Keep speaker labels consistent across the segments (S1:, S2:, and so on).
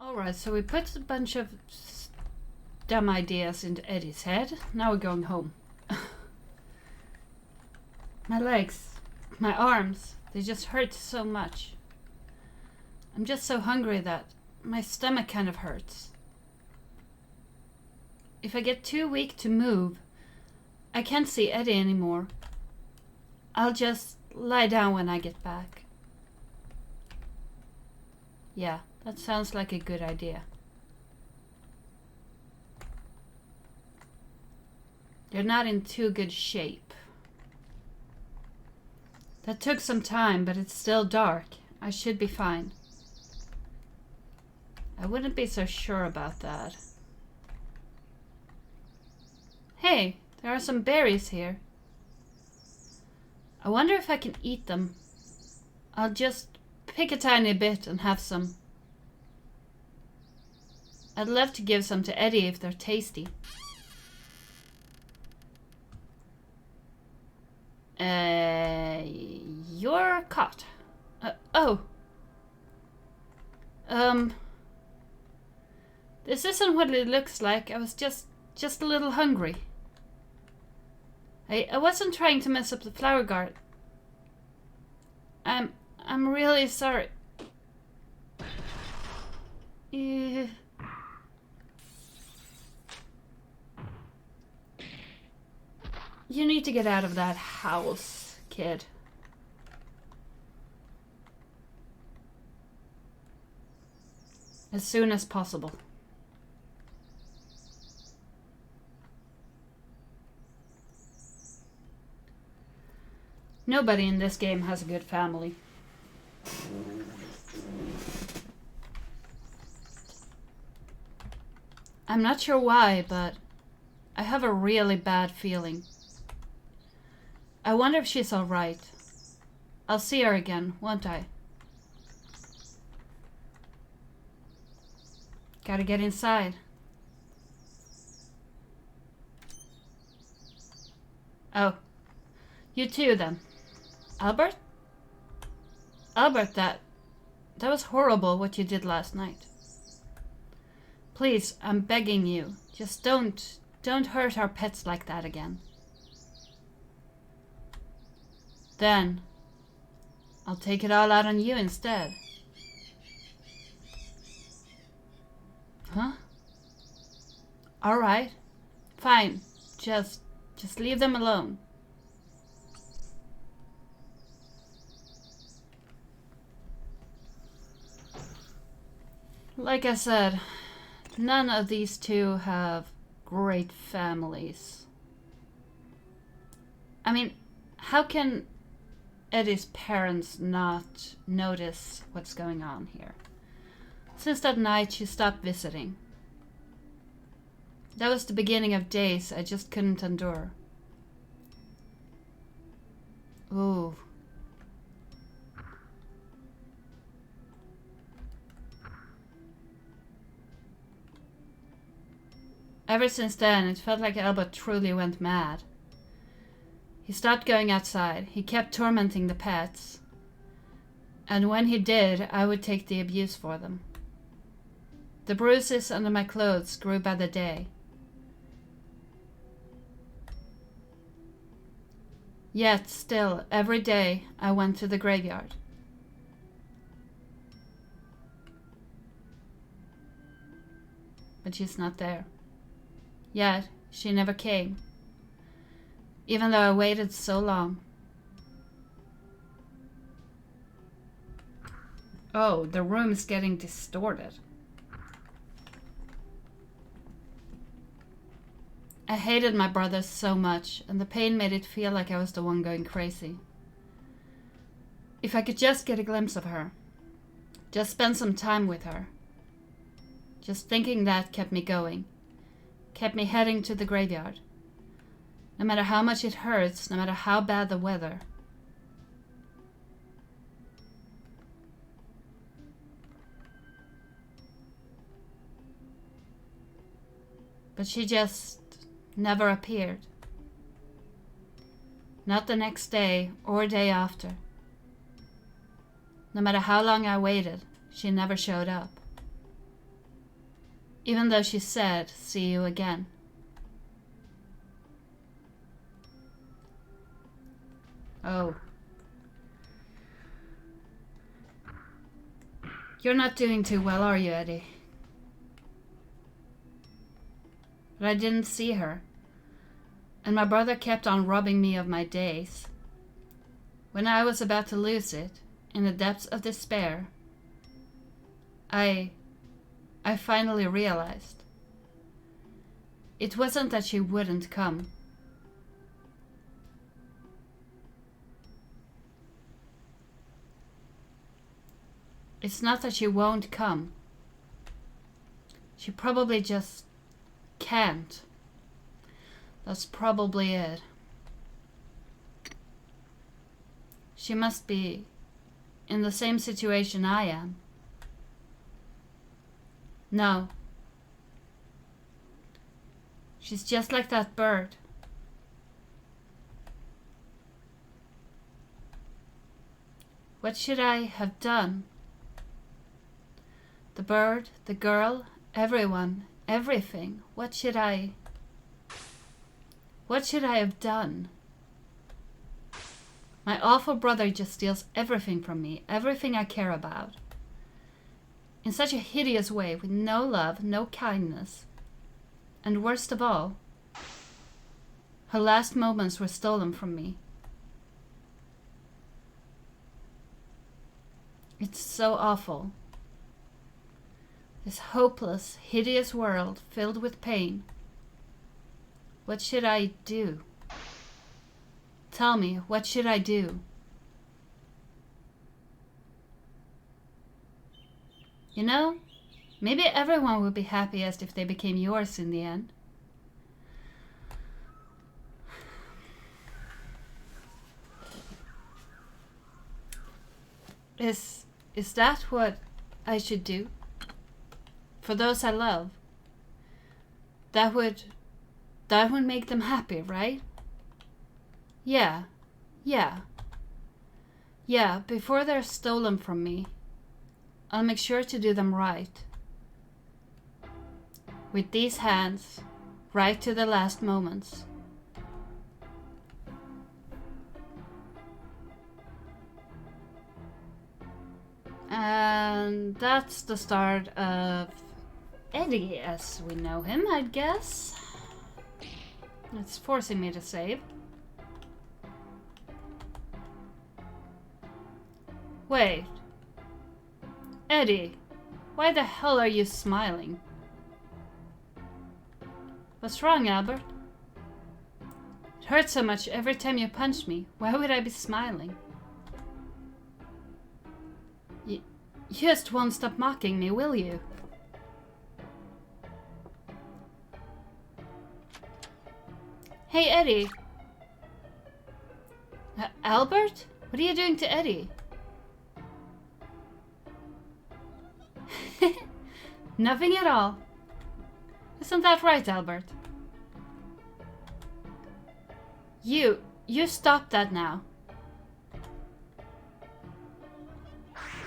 S1: Alright, so we put a bunch of dumb ideas into Eddie's head. Now we're going home. My legs, my arms, they just hurt so much. I'm just so hungry that my stomach kind of hurts. If I get too weak to move, I can't see Eddie anymore. I'll just lie down when I get back. Yeah, that sounds like a good idea. You're not in too good shape. That took some time, but it's still dark. I should be fine. I wouldn't be so sure about that. Hey, there are some berries here. I wonder if I can eat them. I'll just pick a tiny bit and have some. I'd love to give some to Eddie if they're tasty. You're caught. Oh. This isn't what it looks like. I was just a little hungry. I wasn't trying to mess up the flower garden. I'm really sorry. You need to get out of that house, kid. As soon as possible. Nobody in this game has a good family. I'm not sure why, but I have a really bad feeling. I wonder if she's alright. I'll see her again, won't I? Gotta get inside. Oh. You too, then. Albert? Albert, that was horrible what you did last night. Please, I'm begging you. Just don't hurt our pets like that again. Then, I'll take it all out on you instead. Huh? Alright. Fine. Just leave them alone. Like I said, none of these two have great families. I mean, how can Eddie's parents not notice what's going on here? Since that night, she stopped visiting. That was the beginning of days I just couldn't endure. Ooh. Ever since then, it felt like Albert truly went mad. He stopped going outside. He kept tormenting the pets. And when he did, I would take the abuse for them. The bruises under my clothes grew by the day. Yet, still, every day, I went to the graveyard. But she's not there. Yet, she never came. Even though I waited so long. Oh, the room is getting distorted. I hated my brother so much, and the pain made it feel like I was the one going crazy. If I could just get a glimpse of her. Just spend some time with her. Just thinking that kept me going. Kept me heading to the graveyard. No matter how much it hurts, no matter how bad the weather. But she just never appeared. Not the next day or day after. No matter how long I waited, she never showed up. even though she said, "See you again." Oh. You're not doing too well, are you, Eddie? But I didn't see her, and my brother kept on robbing me of my days. When I was about to lose it, in the depths of despair, I finally realized. It wasn't that she wouldn't come. It's not that she won't come. She probably just can't. That's probably it. She must be in the same situation I am. No. She's just like that bird. What should I have done? The bird, the girl, everyone, everything. What should I have done? My awful brother just steals everything from me, everything I care about. In such a hideous way, with no love, no kindness. And worst of all, her last moments were stolen from me. It's so awful. This hopeless, hideous world filled with pain. What should I do? Tell me, what should I do? You know, maybe everyone would be happiest if they became yours in the end. Is that what I should do? For those I love? That would make them happy, right? Yeah, before they're stolen from me, I'll make sure to do them right. With these hands, right to the last moments. And that's the start of Eddie as we know him, I guess. It's forcing me to save. Wait. Eddie, why the hell are you smiling? What's wrong, Albert? It hurts so much every time you punch me. Why would I be smiling? You just won't stop mocking me, will you? Hey, Eddie. Albert? What are you doing to Eddie? Nothing at all. Isn't that right, Albert? You stop that now.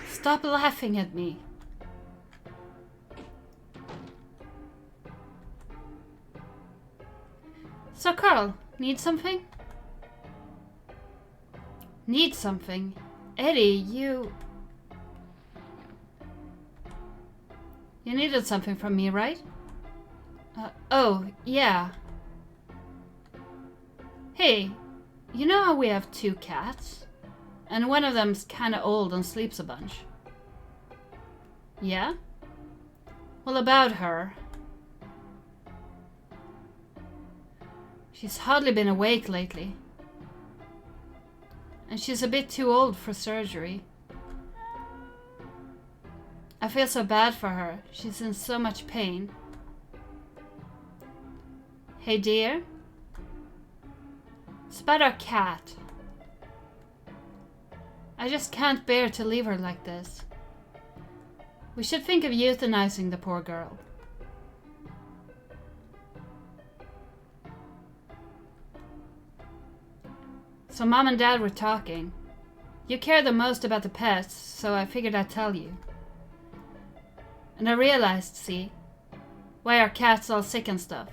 S1: Stop laughing at me. So, Carl, need something? Need something? Eddie, you needed something from me, right? Oh, yeah. Hey, you know how we have 2 cats? And one of them's kinda old and sleeps a bunch. Yeah? Well, about her. She's hardly been awake lately. And she's a bit too old for surgery. I feel so bad for her. She's in so much pain. Hey, dear? It's about our cat. I just can't bear to leave her like this. We should think of euthanizing the poor girl. So Mom and Dad were talking. You care the most about the pets, so I figured I'd tell you. And I realized, see, Why are cats all sick and stuff?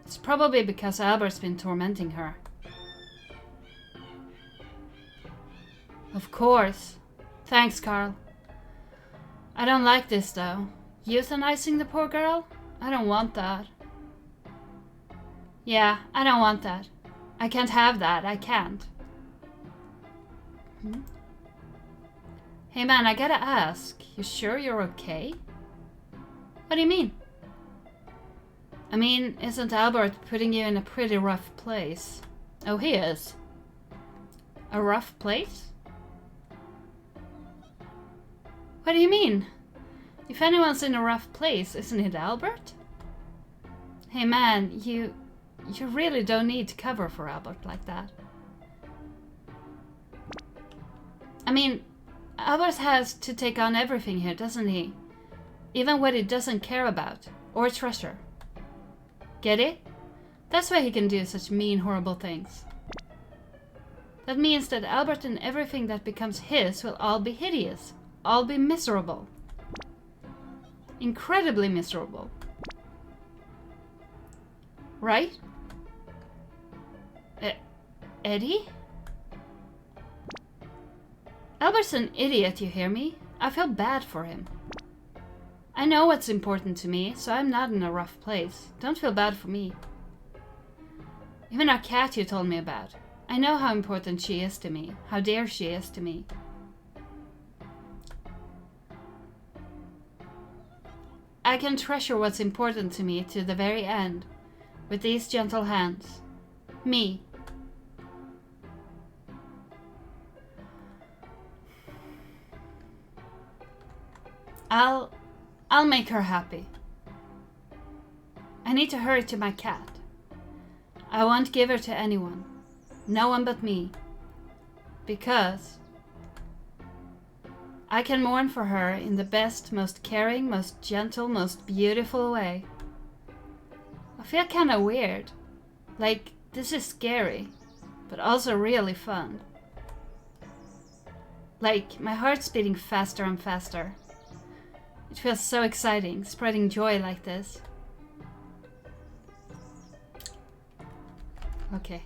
S1: It's probably because Albert's been tormenting her. Of course. Thanks, Carl. I don't like this, though. Euthanizing the poor girl? I don't want that. Yeah, I don't want that. I can't have that. I can't. Hey man, I gotta ask. You sure you're okay? What do you mean? I mean, isn't Albert putting you in a pretty rough place? Oh, he is. A rough place? What do you mean? If anyone's in a rough place, isn't it Albert? Hey man, you really don't need to cover for Albert like that. I mean, Albert has to take on everything here, doesn't he? Even what he doesn't care about, or treasure. Get it? That's why he can do such mean, horrible things. That means that Albert and everything that becomes his will all be hideous. All be miserable. Incredibly miserable. Right? Eddie? Albert's an idiot, you hear me? I feel bad for him. I know what's important to me, so I'm not in a rough place. Don't feel bad for me. Even our cat you told me about. I know how important she is to me, how dear she is to me. I can treasure what's important to me to the very end, with these gentle hands. Me. I'll make her happy. I need to hurry to my cat. I won't give her to anyone. No one but me. Because I can mourn for her in the best, most caring, most gentle, most beautiful way. I feel kinda weird. Like, this is scary, but also really fun. Like, my heart's beating faster and faster. It feels so exciting, spreading joy like this. Okay.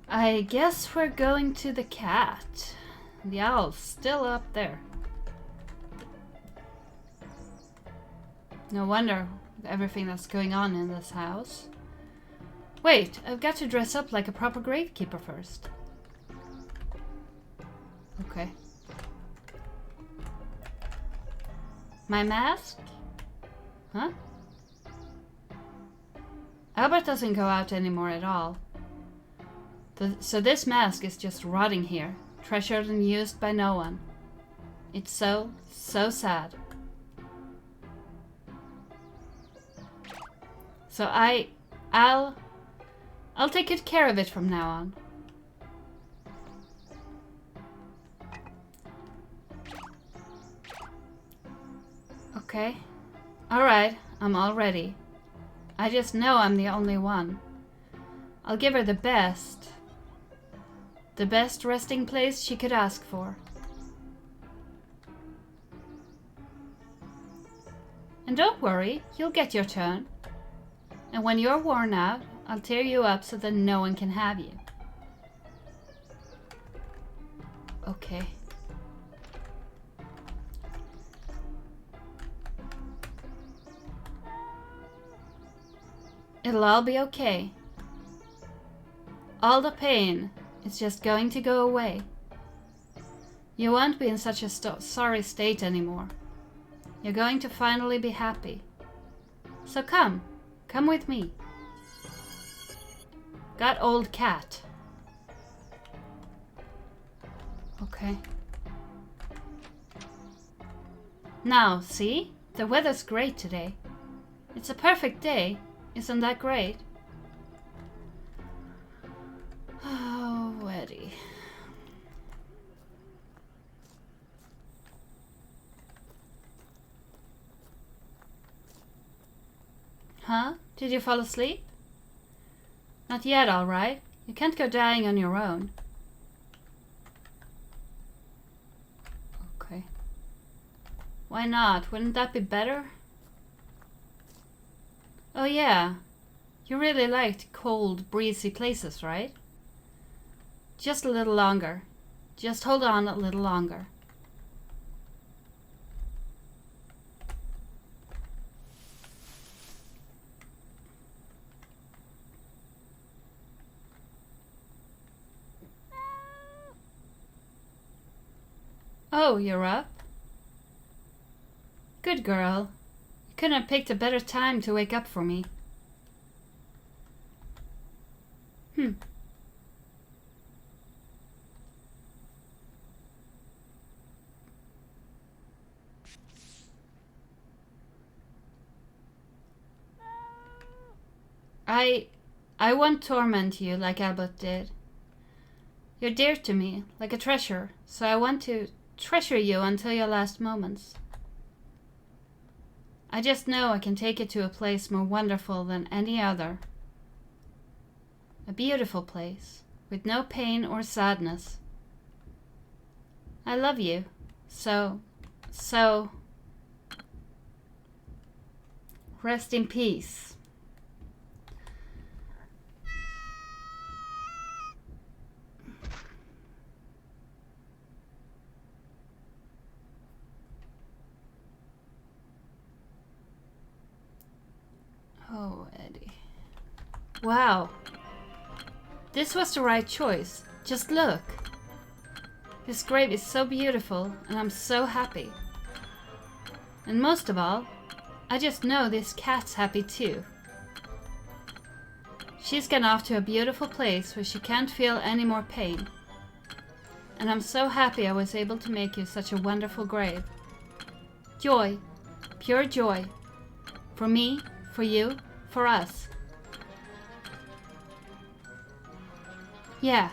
S1: I guess we're going to the cat. The owl's still up there. No wonder everything that's going on in this house. Wait, I've got to dress up like a proper gravekeeper first. Okay. My mask? Huh? Albert doesn't go out anymore at all. So this mask is just rotting here, treasured and used by no one. It's so sad. So I'll take good care of it from now on. Okay. Alright, I'm all ready. I just know I'm the only one. I'll give her the best resting place she could ask for. And don't worry, you'll get your turn. And when you're worn out, I'll tear you up so that no one can have you. Okay. It'll all be okay. All the pain is just going to go away. You won't be in such a sorry state anymore. You're going to finally be happy. So come with me. Got old cat. Okay. Now, see? The weather's great today. It's a perfect day. Isn't that great? Oh, Eddie. Huh? Did you fall asleep? Not yet, all right. You can't go dying on your own. Okay. Why not? Wouldn't that be better? Oh yeah, you really liked cold, breezy places, right? Just a little longer. Just hold on a little longer. Oh, you're up? Good girl. You couldn't have picked a better time to wake up for me. I won't torment you like Albert did. You're dear to me, like a treasure, so I want to treasure you until your last moments. I just know I can take you to a place more wonderful than any other. A beautiful place, with no pain or sadness. I love you, so rest in peace. Oh, Eddie. Wow. This was the right choice. Just look. This grave is so beautiful, and I'm so happy. And most of all, I just know this cat's happy too. She's gone off to a beautiful place where she can't feel any more pain. And I'm so happy I was able to make you such a wonderful grave. Joy. Pure joy. For me, for you, for us. Yeah.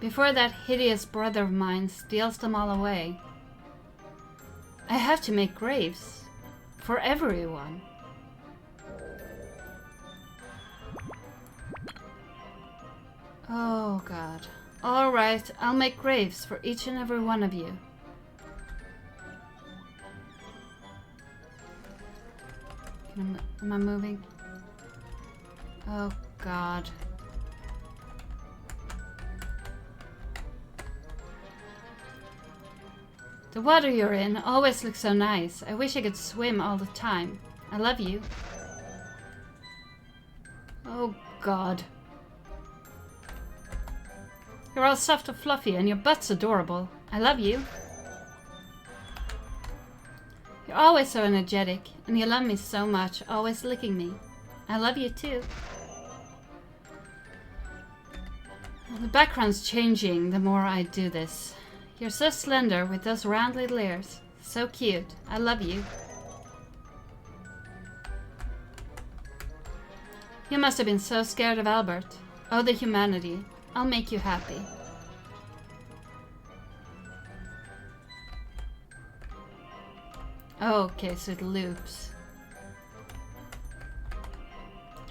S1: Before that hideous brother of mine steals them all away. I have to make graves. For everyone. Oh God. Alright, I'll make graves for each and every one of you. Am I moving? Oh God. The water you're in always looks so nice. I wish I could swim all the time. I love you. Oh God. You're all soft and fluffy and your butt's adorable. I love you. You're always so energetic and you love me so much, always licking me. I love you too. The background's changing the more I do this. You're so slender with those round little ears. So cute. I love you. You must have been so scared of Albert. Oh, the humanity. I'll make you happy. Okay, so it loops.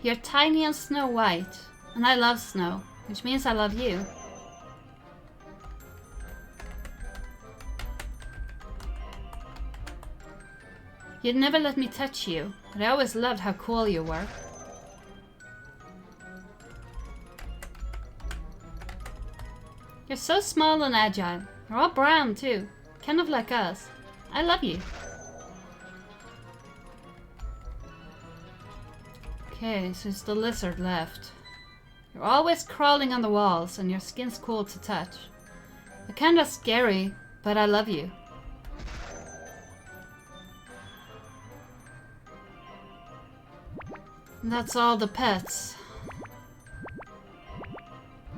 S1: You're tiny and Snow White, and I love snow, which means I love you. You'd never let me touch you, but I always loved how cool you were. You're so small and agile. You're all brown too, kind of like us. I love you. Okay, so it's the lizard left. You're always crawling on the walls and your skin's cool to touch. You're kinda scary, but I love you. And that's all the pets.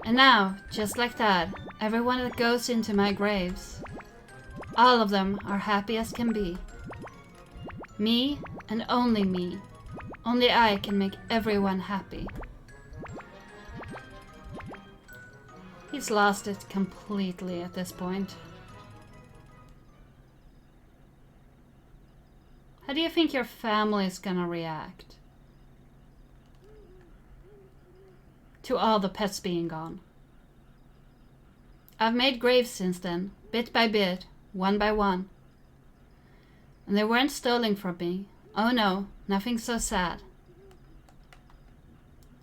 S1: And now, just like that, everyone that goes into my graves, all of them are happy as can be. Me and only me. Only I can make everyone happy. He's lost it completely at this point. How do you think your family's gonna react to all the pets being gone? I've made graves since then, bit by bit, one by one. And they weren't stolen from me. Oh no, nothing so sad.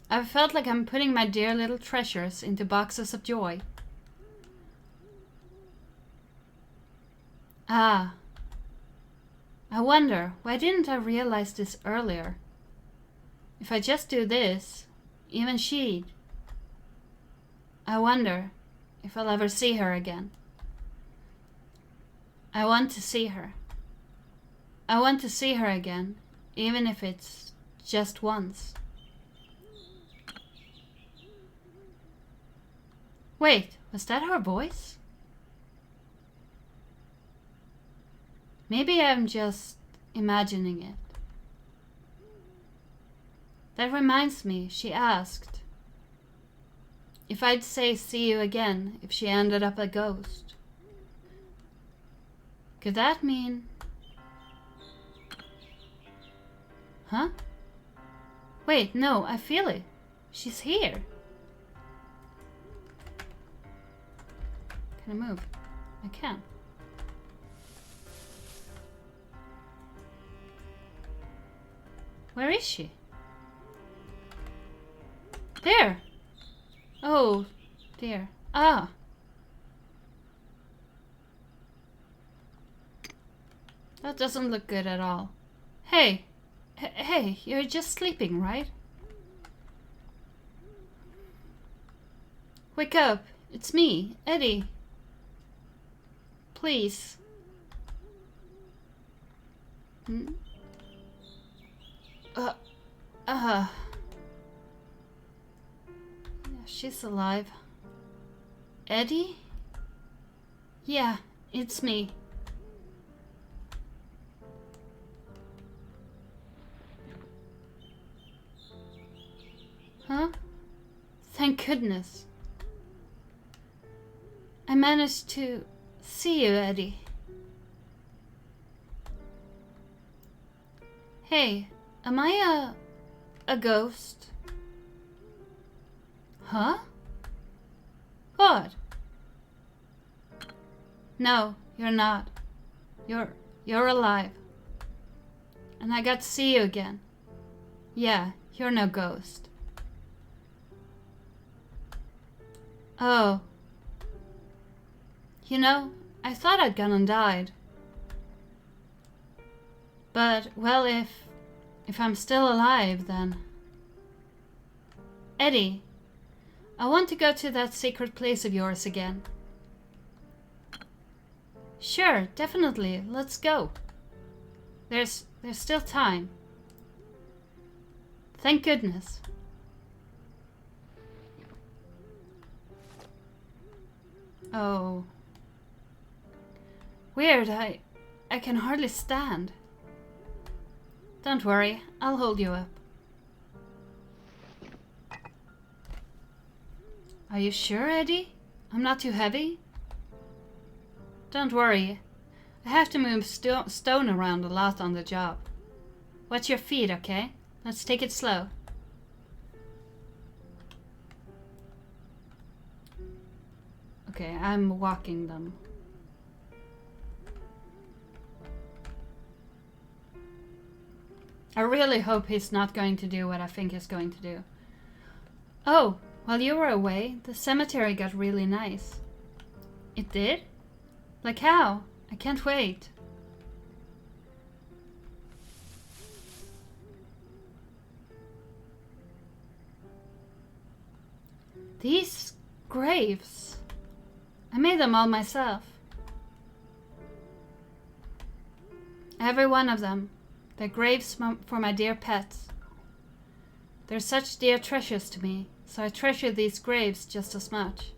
S1: I felt like I'm putting my dear little treasures into boxes of joy. Ah, I wonder, why didn't I realize this earlier? If I just do this, even she'd. I wonder if I'll ever see her again. I want to see her. I want to see her again, even if it's just once. Wait, was that her voice? Maybe I'm just imagining it. That reminds me, she asked if I'd say see you again if she ended up a ghost. Could that mean... Huh? Wait, no, I feel it. She's here. Can I move? I can. Where is she? There! Oh, dear. Ah! That doesn't look good at all. Hey! Hey, you're just sleeping, right? Wake up! It's me, Eddie. Please. Hmm? Yeah, she's alive. Eddie? Yeah, it's me. Huh? Thank goodness. I managed to see you, Eddie. Hey, am I a ghost? Huh? What? No, you're not. You're alive. And I got to see you again. Yeah, you're no ghost. Oh. You know, I thought I'd gone and died. But, well, if I'm still alive, then... Eddie, I want to go to that secret place of yours again. Sure, definitely, let's go. There's still time. Thank goodness. Oh. Weird, I can hardly stand. Don't worry, I'll hold you up. Are you sure, Eddie? I'm not too heavy? Don't worry. I have to move stone around a lot on the job. Watch your feet, okay? Let's take it slow. Okay, I'm walking them. I really hope he's not going to do what I think he's going to do. Oh, while you were away, the cemetery got really nice. It did? Like how? I can't wait. These graves. I made them all myself. Every one of them. They're graves for my dear pets. They're such dear treasures to me, so I treasure these graves just as much.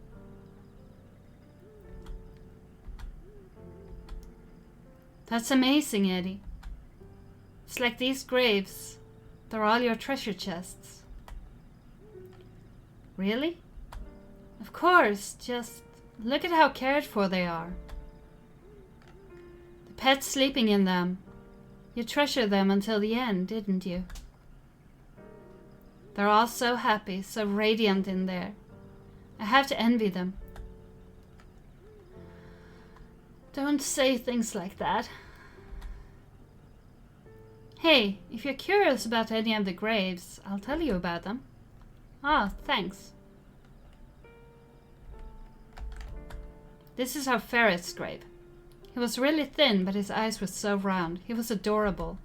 S1: That's amazing, Eddie. It's like these graves, they're all your treasure chests. Really? Of course, just look at how cared for they are. The pets sleeping in them. You treasured them until the end, didn't you? They're all so happy, so radiant in there. I have to envy them. Don't say things like that. Hey, if you're curious about any of the graves, I'll tell you about them. Ah, thanks. This is our ferret's grave. He was really thin, but his eyes were so round. He was adorable.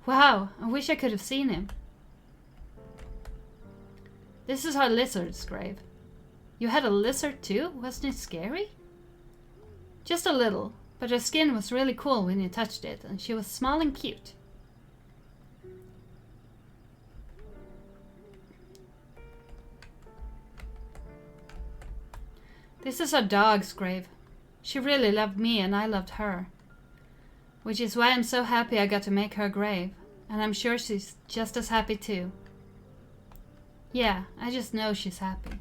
S1: Wow, I wish I could have seen him. This is our lizard's grave. You had a lizard too? Wasn't it scary? Just a little, but her skin was really cool when you touched it, and she was small and cute. This is our dog's grave. She really loved me and I loved her. Which is why I'm so happy I got to make her grave, and I'm sure she's just as happy too. Yeah, I just know she's happy.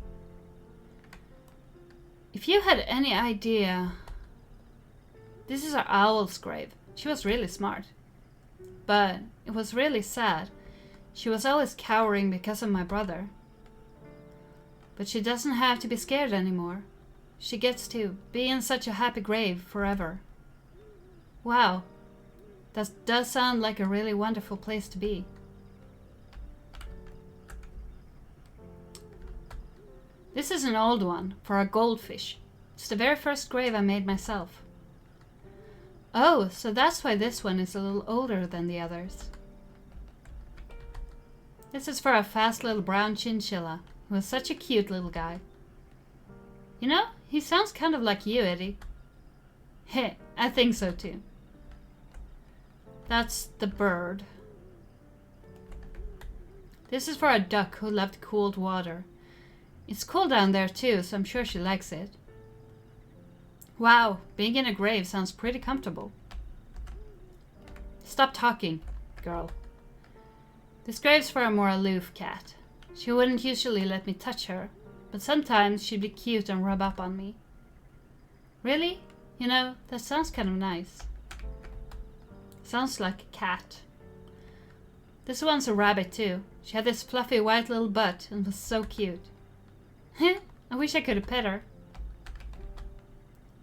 S1: If you had any idea... This is our owl's grave. She was really smart. But it was really sad. She was always cowering because of my brother. But she doesn't have to be scared anymore. She gets to be in such a happy grave forever. Wow, that does sound like a really wonderful place to be. This is an old one for a goldfish. It's the very first grave I made myself. Oh, so that's why this one is a little older than the others. This is for a fast little brown chinchilla, who was such a cute little guy. You know, he sounds kind of like you, Eddie. Heh, I think so too. That's the bird. This is for a duck who loved cold water. It's cool down there too, so I'm sure she likes it. Wow, being in a grave sounds pretty comfortable. Stop talking, girl. This grave's for a more aloof cat. She wouldn't usually let me touch her, but sometimes she'd be cute and rub up on me. Really? You know, that sounds kind of nice. Sounds like a cat. This one's a rabbit too. She had this fluffy white little butt and was so cute. Heh, I wish I could have pet her.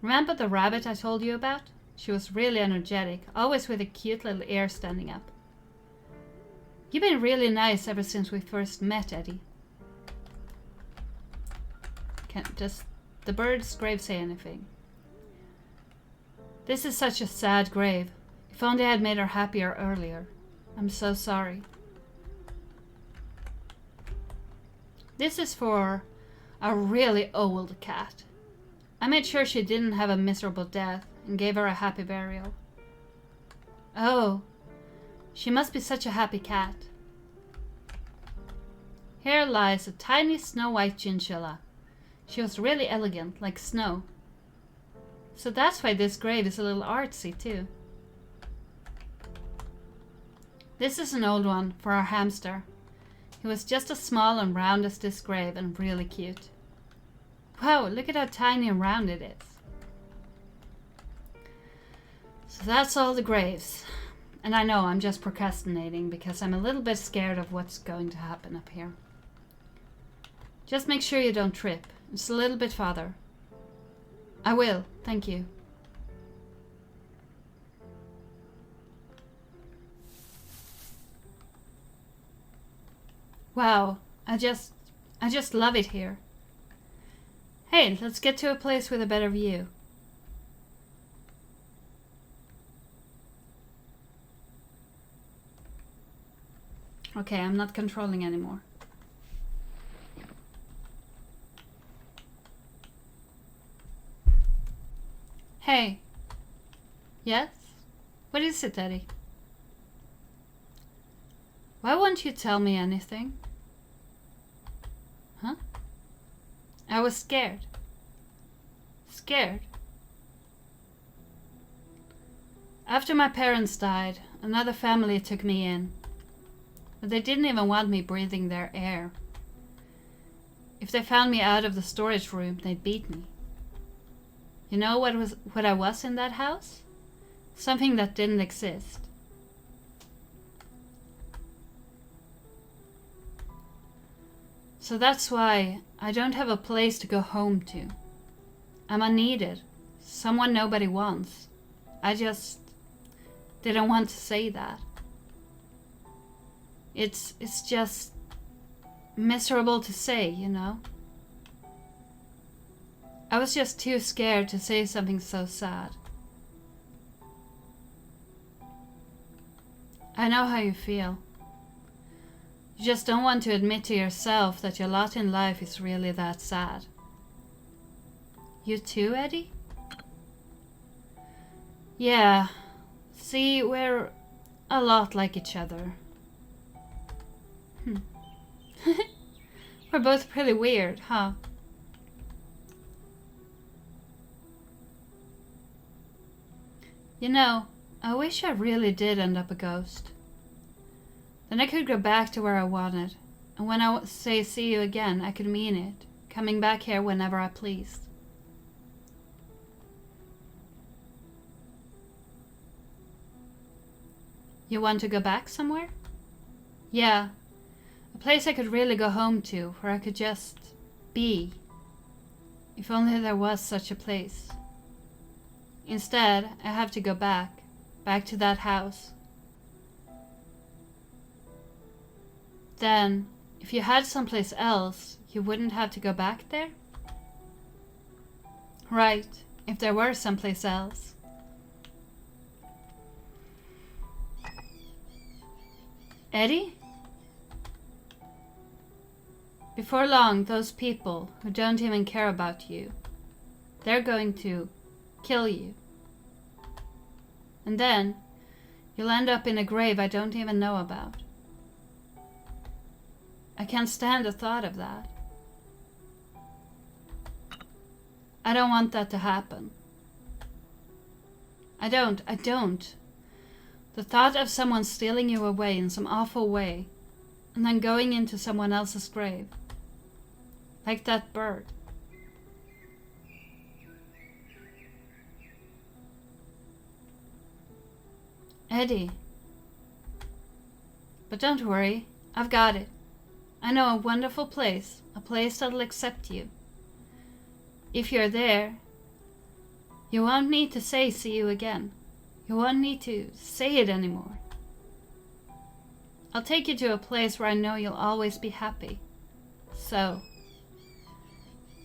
S1: Remember the rabbit I told you about? She was really energetic, always with a cute little ear standing up. You've been really nice ever since we first met, Eddie. Does the bird's grave say anything? This is such a sad grave. If only I had made her happier earlier. I'm so sorry. This is for a really old cat. I made sure she didn't have a miserable death and gave her a happy burial. Oh, she must be such a happy cat. Here lies a tiny snow-white chinchilla. She was really elegant, like snow. So that's why this grave is a little artsy too. This is an old one for our hamster. He was just as small and round as this grave and really cute. Wow, look at how tiny and round it is. So that's all the graves. And I know I'm just procrastinating because I'm a little bit scared of what's going to happen up here. Just make sure you don't trip. It's a little bit farther. I will, thank you. Wow, I just love it here. Hey, let's get to a place with a better view. Okay, I'm not controlling anymore. Hey. Yes? What is it, Eddie? Why won't you tell me anything? Huh? I was scared. Scared? After my parents died, another family took me in. But they didn't even want me breathing their air. If they found me out of the storage room, they'd beat me. You know what I was in that house? Something that didn't exist. So that's why I don't have a place to go home to. I'm unneeded, someone nobody wants. I just didn't want to say that. It's just miserable to say, you know? I was just too scared to say something so sad. I know how you feel. You just don't want to admit to yourself that your lot in life is really that sad. You too, Eddie? Yeah. See, we're a lot like each other. We're both pretty weird, huh? You know, I wish I really did end up a ghost. Then I could go back to where I wanted, and when I say see you again, I could mean it, coming back here whenever I pleased. You want to go back somewhere? Yeah, a place I could really go home to, where I could just be. If only there was such a place. Instead, I have to go back to that house. Then, if you had someplace else, you wouldn't have to go back there? Right, if there were someplace else. Eddie? Before long, those people who don't even care about you, they're going to kill you. And then, you'll end up in a grave I don't even know about. I can't stand the thought of that. I don't want that to happen. I don't. The thought of someone stealing you away in some awful way, and then going into someone else's grave. Like that bird. Eddie. But don't worry, I've got it. I know a wonderful place, a place that'll accept you. If you're there, you won't need to say see you again. You won't need to say it anymore. I'll take you to a place where I know you'll always be happy. So,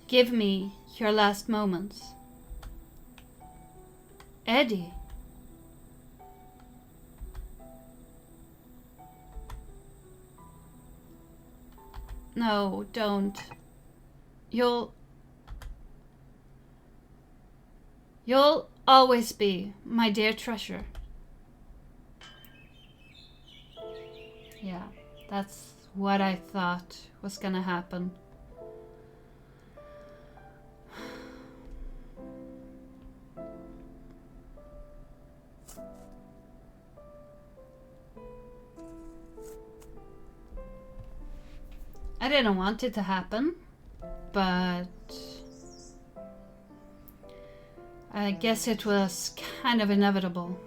S1: give me your last moments. Eddie. No, don't. You'll always be my dear treasure. Yeah, that's what I thought was gonna happen. I didn't want it to happen, but I guess it was kind of inevitable.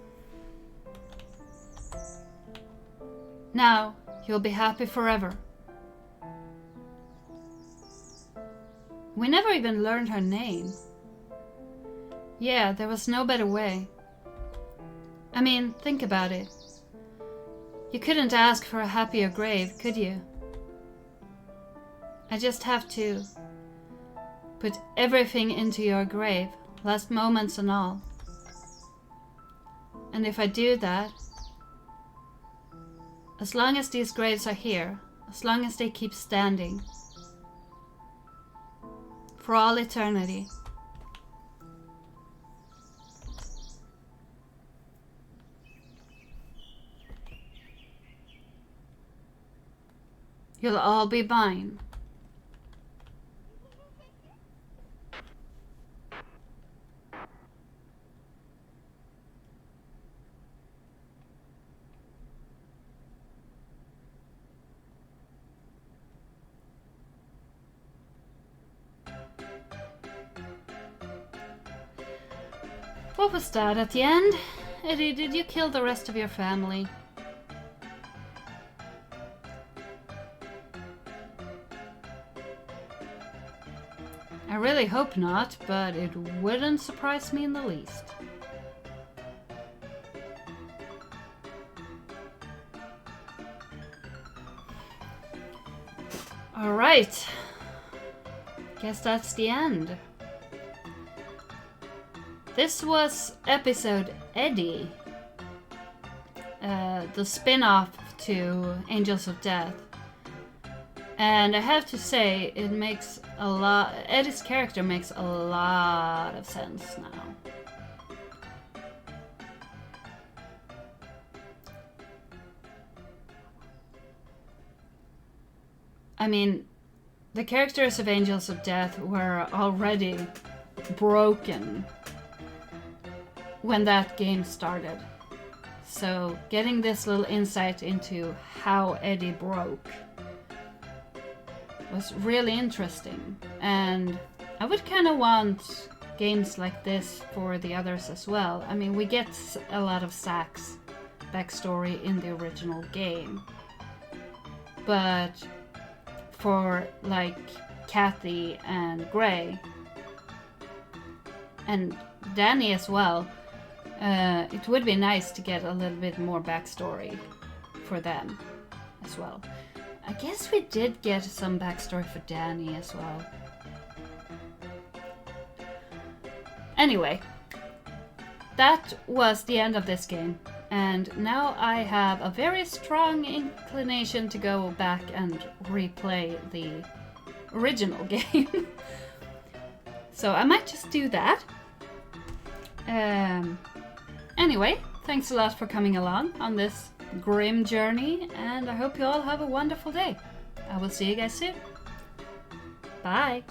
S1: Now, you'll be happy forever. We never even learned her name. Yeah, there was no better way. I mean, think about it. You couldn't ask for a happier grave, could you? I just have to put everything into your grave, last moments and all. And if I do that, as long as these graves are here, as long as they keep standing, for all eternity, you'll all be mine. What was that at the end? Eddie, did you kill the rest of your family? I really really hope not, but it wouldn't surprise me in the least. Alright. Guess that's the end. This was episode Eddie. The spin-off to Angels of Death. And I have to say, it makes a lot... Eddie's character makes a lot of sense now. I mean, the characters of Angels of Death were already broken when that game started. So getting this little insight into how Eddie broke was really interesting. And I would kind of want games like this for the others as well. I mean, we get a lot of Zack's backstory in the original game. But for like Kathy and Gray and Danny as well, it would be nice to get a little bit more backstory for them as well. I guess we did get some backstory for Danny as well. Anyway, that was the end of this game. And now I have a very strong inclination to go back and replay the original game. So I might just do that. Anyway, thanks a lot for coming along on this grim journey, and I hope you all have a wonderful day. I will see you guys soon. Bye!